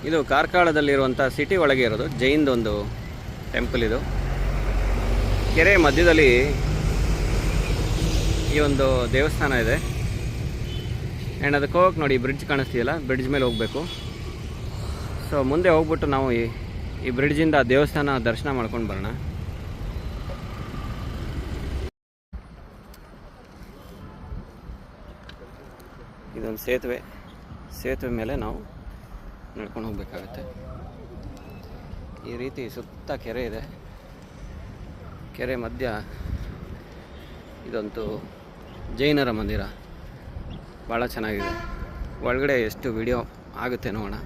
ಇದು ಕಾರ್ಕಳದಲ್ಲಿರುವಂಥ ಸಿಟಿ ಒಳಗೆ ಇರೋದು ಜೈನ್ದೊಂದು ಟೆಂಪಲ್. ಇದು ಕೆರೆ ಮಧ್ಯದಲ್ಲಿ ಈ ಒಂದು ದೇವಸ್ಥಾನ ಇದೆ. ಆ್ಯಂಡ್ ಅದಕ್ಕೆ ಹೋಗಕ್ಕೆ ನೋಡಿ ಬ್ರಿಡ್ಜ್ ಕಾಣಿಸ್ತೀಯಲ್ಲ, ಬ್ರಿಡ್ಜ್ ಮೇಲೆ ಹೋಗಬೇಕು. ಸೊ ಮುಂದೆ ಹೋಗ್ಬಿಟ್ಟು ನಾವು ಈ ಬ್ರಿಡ್ಜಿಂದ ದೇವಸ್ಥಾನ ದರ್ಶನ ಮಾಡ್ಕೊಂಡು ಬರೋಣ. ಇದೊಂದು ಸೇತುವೆ ಮೇಲೆ ನಾವು ನಡ್ಕೊಂಡು ಹೋಗ್ಬೇಕಾಗತ್ತೆ. ಈ ರೀತಿ ಸುತ್ತ ಕೆರೆ ಇದೆ. ಕೆರೆ ಮಧ್ಯ ಇದಂತೂ ಜೈನರ ಮಂದಿರ, ಭಾಳ ಚೆನ್ನಾಗಿದೆ. ಒಳಗಡೆ ಎಷ್ಟು ವಿಡಿಯೋ ಆಗುತ್ತೆ ನೋಡೋಣ.